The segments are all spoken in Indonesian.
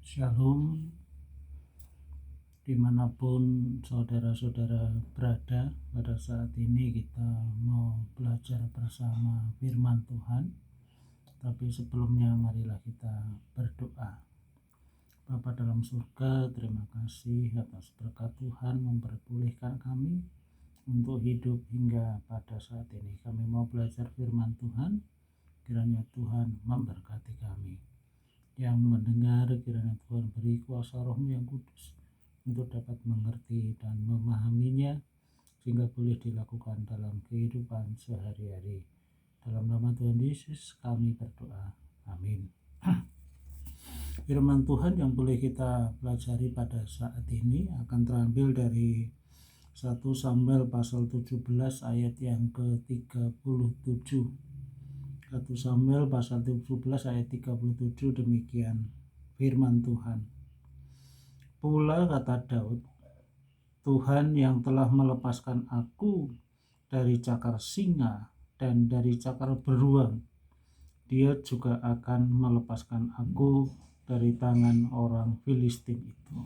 Shalom, dimanapun saudara-saudara berada. Pada saat ini kita mau belajar bersama firman Tuhan. Tapi sebelumnya marilah kita berdoa. Bapa dalam surga, terima kasih atas berkat Tuhan memperbolehkan kami untuk hidup hingga pada saat ini. Kami mau belajar firman Tuhan, kiranya Tuhan memberkati kami. Yang mendengar, kiranya Tuhan beri kuasa Roh-Mu yang kudus untuk dapat mengerti dan memahaminya, sehingga boleh dilakukan dalam kehidupan sehari-hari. Dalam nama Tuhan Yesus kami berdoa, amin. Firman Tuhan yang boleh kita pelajari pada saat ini akan terambil dari 1 Samuel pasal 17 ayat yang ke-37. 1 Samuel pasal 17 ayat 37, demikian firman Tuhan. Pula kata Daud, Tuhan yang telah melepaskan aku dari cakar singa dan dari cakar beruang, Dia juga akan melepaskan aku dari tangan orang Filistin itu.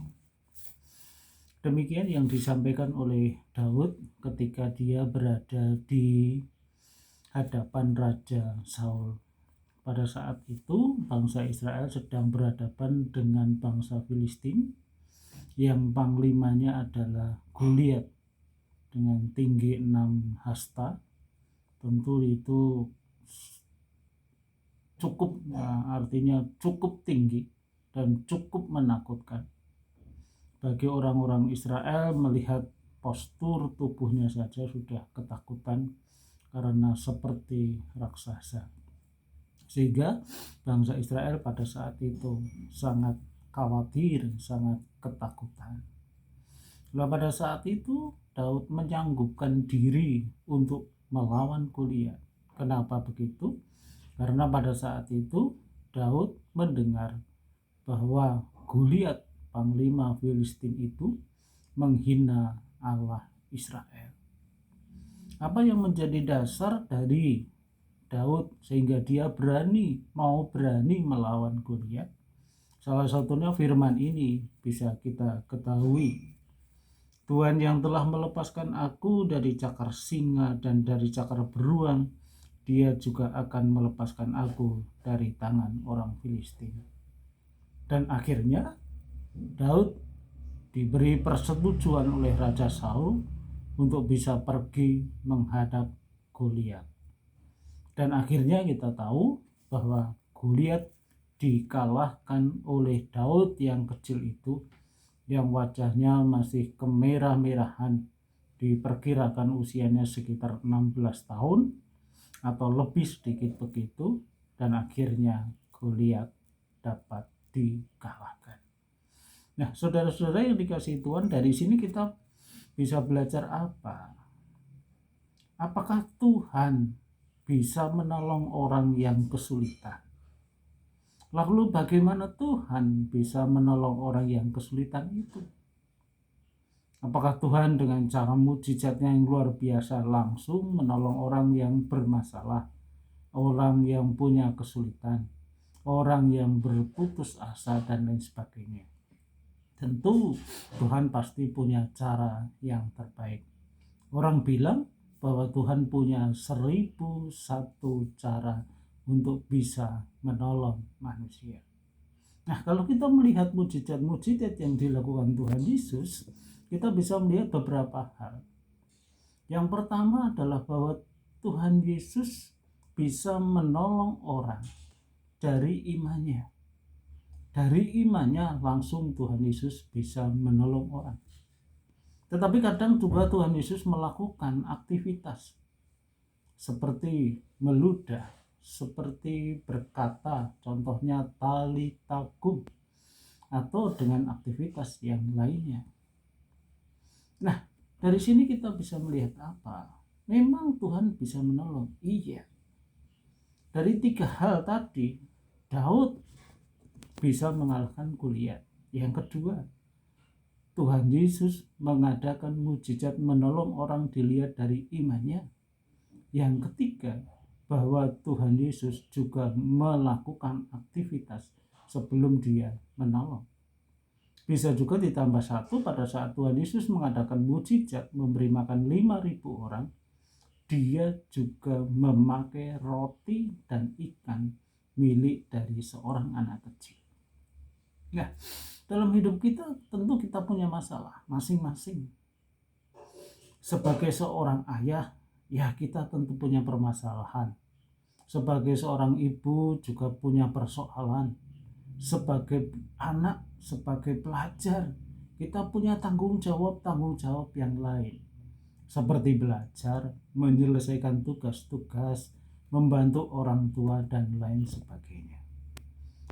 Demikian yang disampaikan oleh Daud ketika dia berada di hadapan Raja Saul. Pada saat itu bangsa Israel sedang berhadapan dengan bangsa Filistin yang panglimanya adalah Goliat dengan tinggi 6 hasta. Tentu itu cukup, artinya cukup tinggi dan cukup menakutkan. Bagi orang-orang Israel, melihat postur tubuhnya saja sudah ketakutan karena seperti raksasa. Sehingga bangsa Israel pada saat itu sangat khawatir, sangat ketakutan. Lalu pada saat itu Daud menyanggupkan diri untuk melawan Goliat. Kenapa begitu? Karena pada saat itu Daud mendengar bahwa Goliat, panglima Filistin itu, menghina Allah Israel. Apa yang menjadi dasar dari Daud sehingga dia mau berani melawan Goliat? Salah satunya firman ini bisa kita ketahui. Tuhan yang telah melepaskan aku dari cakar singa dan dari cakar beruang, Dia juga akan melepaskan aku dari tangan orang Filistin. Dan akhirnya Daud diberi persetujuan oleh Raja Saul untuk bisa pergi menghadap Goliat. Dan akhirnya kita tahu bahwa Goliat dikalahkan oleh Daud yang kecil itu, yang wajahnya masih kemerah-merahan, diperkirakan usianya sekitar 16 tahun atau lebih sedikit begitu, dan akhirnya Goliat dapat dikalahkan. Nah, saudara-saudara yang dikasihi Tuhan, dari sini kita bisa belajar apa? Apakah Tuhan bisa menolong orang yang kesulitan? Lalu bagaimana Tuhan bisa menolong orang yang kesulitan itu? Apakah Tuhan dengan cara mujizatnya yang luar biasa langsung menolong orang yang bermasalah, orang yang punya kesulitan, orang yang berputus asa dan lain sebagainya? Tentu Tuhan pasti punya cara yang terbaik. Orang bilang bahwa Tuhan punya 1001 cara untuk bisa menolong manusia. Nah, kalau kita melihat mujizat-mujizat yang dilakukan Tuhan Yesus, kita bisa melihat beberapa hal. Yang pertama adalah bahwa Tuhan Yesus bisa menolong orang dari imannya. Dari imannya langsung Tuhan Yesus bisa menolong orang. Tetapi kadang juga Tuhan Yesus melakukan aktivitas seperti meludah, seperti berkata, contohnya Talita Kum, atau dengan aktivitas yang lainnya. Nah, dari sini kita bisa melihat apa? Memang Tuhan bisa menolong, iya. Dari 3 hal tadi, Daud bisa mengalahkan Goliat. Yang kedua, Tuhan Yesus mengadakan mujizat menolong orang dilihat dari imannya. Yang ketiga, bahwa Tuhan Yesus juga melakukan aktivitas sebelum Dia menolong. Bisa juga ditambah satu, pada saat Tuhan Yesus mengadakan mujizat memberi makan 5.000 orang, dia juga memakai roti dan ikan milik dari seorang anak kecil. Nah, dalam hidup kita tentu kita punya masalah masing-masing. Sebagai seorang ayah, ya kita tentu punya permasalahan. Sebagai seorang ibu juga punya persoalan. Sebagai anak, sebagai pelajar, kita punya tanggung jawab yang lain. Seperti belajar, menyelesaikan tugas-tugas, membantu orang tua, dan lain sebagainya.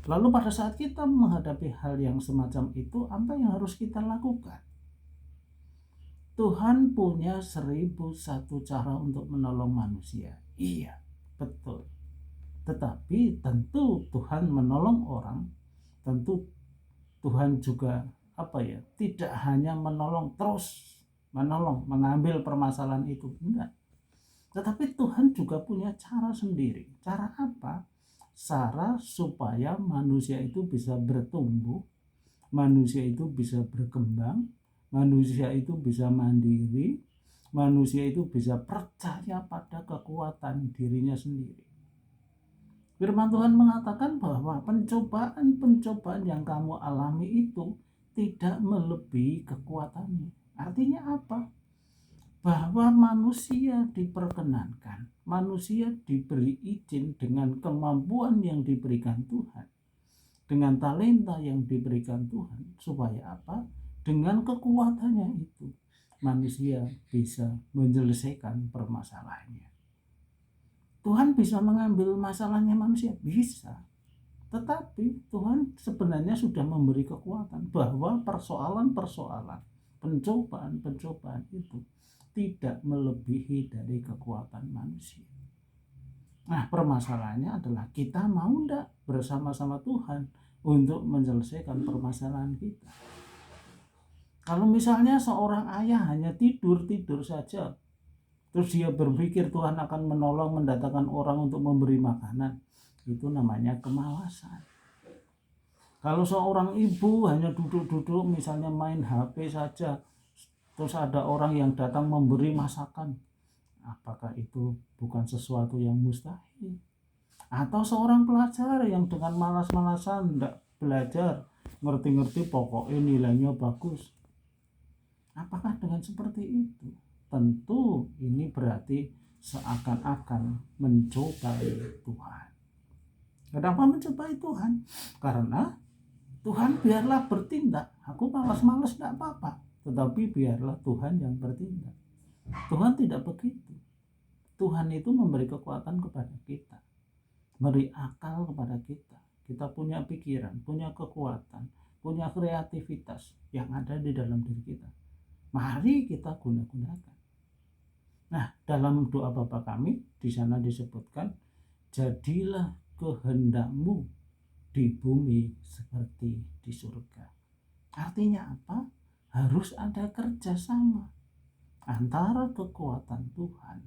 Lalu pada saat kita menghadapi hal yang semacam itu, apa yang harus kita lakukan? Tuhan punya 1001 cara untuk menolong manusia. Iya, betul. Tetapi tentu Tuhan menolong orang, tentu Tuhan juga tidak hanya menolong terus mengambil permasalahan itu, enggak. Tetapi Tuhan juga punya cara sendiri. Cara apa? Cara supaya manusia itu bisa bertumbuh, manusia itu bisa berkembang, manusia itu bisa mandiri, manusia itu bisa percaya pada kekuatan dirinya sendiri. Firman Tuhan mengatakan bahwa pencobaan-pencobaan yang kamu alami itu tidak melebihi kekuatanmu. Artinya apa? Bahwa manusia diperkenankan, manusia diberi izin dengan kemampuan yang diberikan Tuhan, dengan talenta yang diberikan Tuhan, supaya apa? Dengan kekuatannya itu, manusia bisa menyelesaikan permasalahannya. Tuhan bisa mengambil masalahnya manusia, bisa. Tetapi Tuhan sebenarnya sudah memberi kekuatan bahwa persoalan-persoalan, pencobaan-pencobaan itu tidak melebihi dari kekuatan manusia. Nah, permasalahannya adalah kita mau enggak bersama-sama Tuhan untuk menyelesaikan permasalahan kita. Kalau misalnya seorang ayah hanya tidur saja, terus dia berpikir Tuhan akan menolong, mendatangkan orang untuk memberi makanan, itu namanya kemalasan. Kalau seorang ibu hanya duduk-duduk misalnya main HP saja, terus ada orang yang datang memberi masakan, apakah itu bukan sesuatu yang mustahil? Atau seorang pelajar yang dengan malas-malasan tidak belajar, ngerti-ngerti pokoknya nilainya bagus, apakah dengan seperti itu? Tentu ini berarti seakan-akan mencobai Tuhan. Kenapa mencobai Tuhan? Karena Tuhan biarlah bertindak, aku malas-malas tidak apa-apa, tetapi biarlah Tuhan yang bertindak. Tuhan tidak begitu. Tuhan itu memberi kekuatan kepada kita, memberi akal kepada kita. Kita punya pikiran, punya kekuatan, punya kreativitas yang ada di dalam diri kita. Mari kita gunakan. Nah, dalam doa Bapa kami di sana disebutkan, jadilah kehendakmu di bumi seperti di surga. Artinya apa? Harus ada kerjasama antara kekuatan Tuhan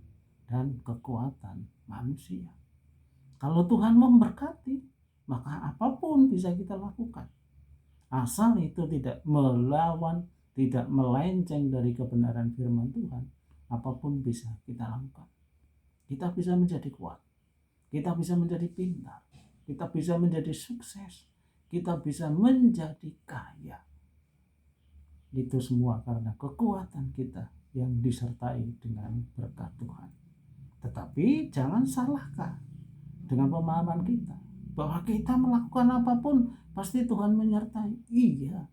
dan kekuatan manusia. Kalau Tuhan memberkati, maka apapun bisa kita lakukan. Asal itu tidak melawan, tidak melenceng dari kebenaran firman Tuhan, apapun bisa kita lakukan. Kita bisa menjadi kuat, kita bisa menjadi pintar, kita bisa menjadi sukses, kita bisa menjadi kaya. Itu semua karena kekuatan kita yang disertai dengan berkat Tuhan. Tetapi jangan salahkan dengan pemahaman kita bahwa kita melakukan apapun pasti Tuhan menyertai. Iya,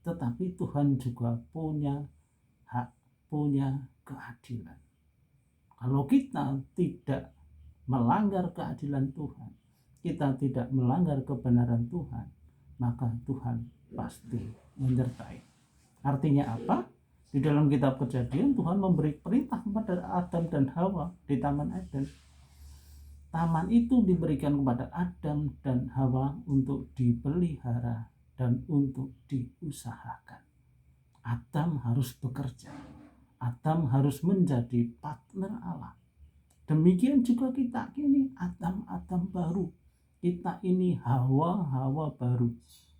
tetapi Tuhan juga punya hak, punya keadilan. Kalau kita tidak melanggar keadilan Tuhan, kita tidak melanggar kebenaran Tuhan, maka Tuhan pasti menyertai. Artinya apa? Di dalam kitab Kejadian, Tuhan memberi perintah kepada Adam dan Hawa di Taman Eden. Taman itu diberikan kepada Adam dan Hawa untuk dipelihara dan untuk diusahakan. Adam harus bekerja. Adam harus menjadi partner Allah. Demikian juga kita ini Adam baru. Kita ini Hawa baru.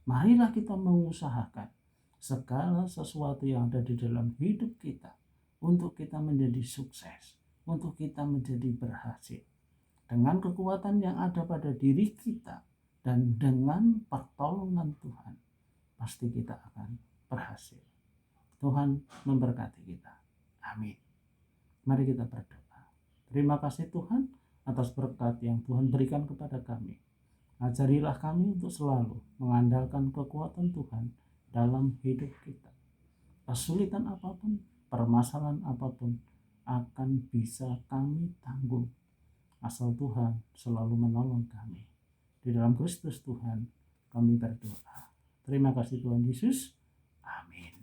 Marilah kita mengusahakan segala sesuatu yang ada di dalam hidup kita untuk kita menjadi sukses, untuk kita menjadi berhasil. Dengan kekuatan yang ada pada diri kita dan dengan pertolongan Tuhan, pasti kita akan berhasil. Tuhan memberkati kita. Amin. Mari kita berdoa. Terima kasih Tuhan atas berkat yang Tuhan berikan kepada kami. Ajarilah kami untuk selalu mengandalkan kekuatan Tuhan dalam hidup kita. Kesulitan apapun, permasalahan apapun akan bisa kami tanggung asal Tuhan selalu menolong kami. Di dalam Kristus Tuhan kami berdoa. Terima kasih Tuhan Yesus. Amin.